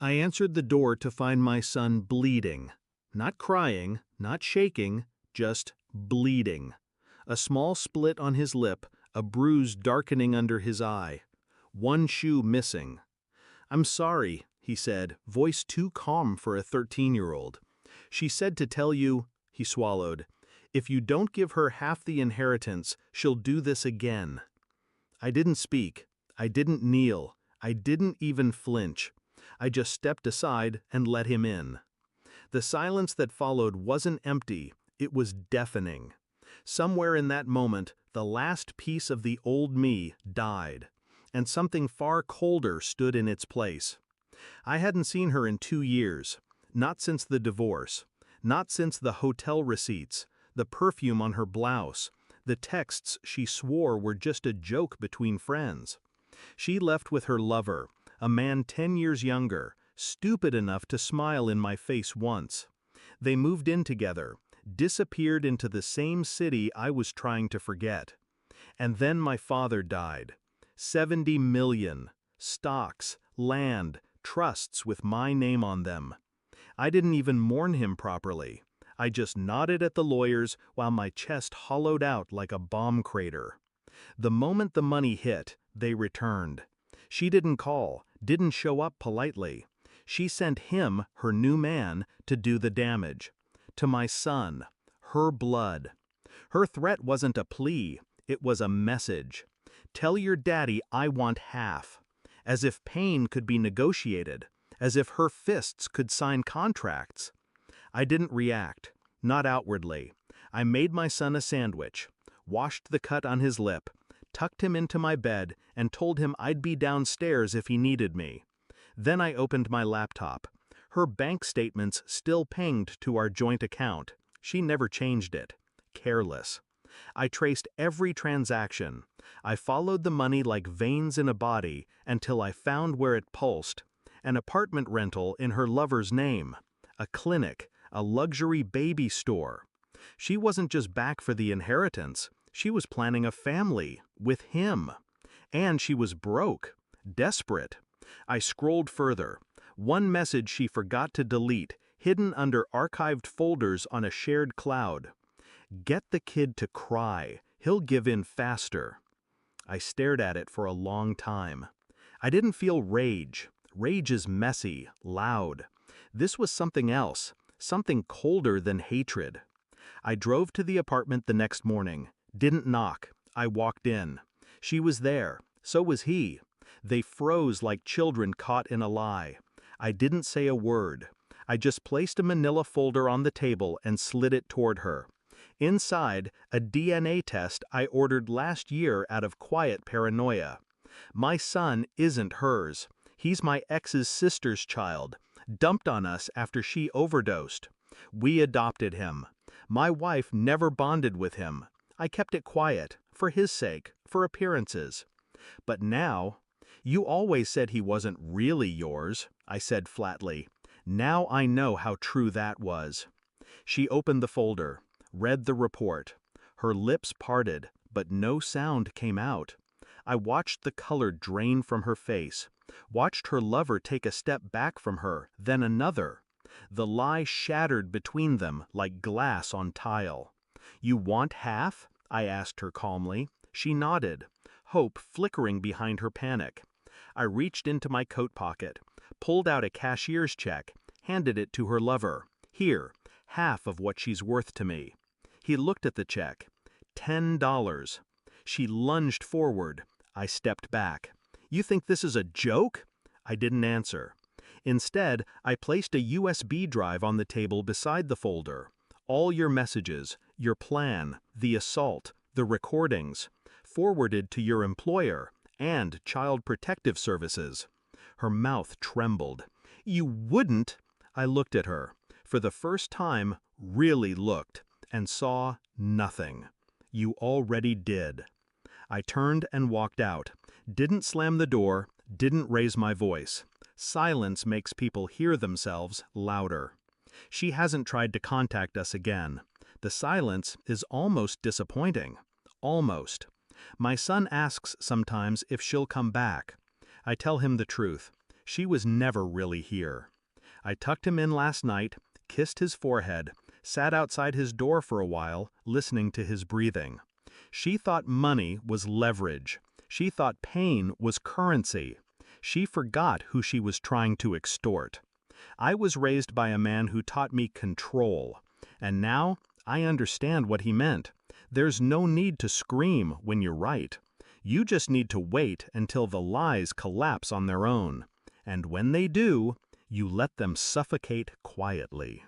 I answered the door to find my son bleeding. Not crying, not shaking, just bleeding. A small split on his lip, a bruise darkening under his eye. One shoe missing. "I'm sorry," he said, voice too calm for a 13-year-old. "She said to tell you," he swallowed, "if you don't give her half the inheritance, she'll do this again." I didn't speak. I didn't kneel. I didn't even flinch. I just stepped aside and let him in. The silence that followed wasn't empty, it was deafening. Somewhere in that moment, the last piece of the old me died, and something far colder stood in its place. I hadn't seen her in 2 years, not since the divorce, not since the hotel receipts, the perfume on her blouse, the texts she swore were just a joke between friends. She left with her lover, a man 10 years younger, stupid enough to smile in my face once. They moved in together, disappeared into the same city I was trying to forget. And then my father died. 70 million. Stocks, land, trusts with my name on them. I didn't even mourn him properly. I just nodded at the lawyers while my chest hollowed out like a bomb crater. The moment the money hit, they returned. She didn't call, didn't show up politely. She sent him, her new man, to do the damage. To my son, her blood. Her threat wasn't a plea, it was a message. Tell your daddy I want half. As if pain could be negotiated, as if her fists could sign contracts. I didn't react, not outwardly. I made my son a sandwich, washed the cut on his lip, tucked him into my bed, and told him I'd be downstairs if he needed me. Then I opened my laptop. Her bank statements still pinged to our joint account. She never changed it. Careless. I traced every transaction. I followed the money like veins in a body until I found where it pulsed. An apartment rental in her lover's name. A clinic. A luxury baby store. She wasn't just back for the inheritance. She was planning a family. With him. And she was broke. Desperate. I scrolled further. One message she forgot to delete, hidden under archived folders on a shared cloud. "Get the kid to cry. He'll give in faster." I stared at it for a long time. I didn't feel rage. Rage is messy, loud. This was something else, something colder than hatred. I drove to the apartment the next morning. Didn't knock. I walked in. She was there. So was he. They froze like children caught in a lie. I didn't say a word. I just placed a manila folder on the table and slid it toward her. Inside, a DNA test I ordered last year out of quiet paranoia. My son isn't hers. He's my ex's sister's child, dumped on us after she overdosed. We adopted him. My wife never bonded with him. I kept it quiet, for his sake, for appearances. But now, "You always said he wasn't really yours," I said flatly. Now I know how true that was. She opened the folder, read the report. Her lips parted, but no sound came out. I watched the color drain from her face, watched her lover take a step back from her, then another. The lie shattered between them like glass on tile. "You want half?" I asked her calmly. She nodded, hope flickering behind her panic. I reached into my coat pocket, pulled out a cashier's check, handed it to her lover. "Here, half of what she's worth to me." He looked at the check. $10. She lunged forward. I stepped back. "You think this is a joke?" I didn't answer. Instead, I placed a USB drive on the table beside the folder. All your messages, your plan, the assault, the recordings, forwarded to your employer and Child Protective Services. Her mouth trembled. "You wouldn't?" I looked at her. For the first time, really looked, and saw nothing. "You already did." I turned and walked out. Didn't slam the door, didn't raise my voice. Silence makes people hear themselves louder. She hasn't tried to contact us again. The silence is almost disappointing. Almost. My son asks sometimes if she'll come back. I tell him the truth. She was never really here. I tucked him in last night, kissed his forehead, sat outside his door for a while, listening to his breathing. She thought money was leverage. She thought pain was currency. She forgot who she was trying to extort. I was raised by a man who taught me control, and now I understand what he meant. There's no need to scream when you're right. You just need to wait until the lies collapse on their own. And when they do, you let them suffocate quietly.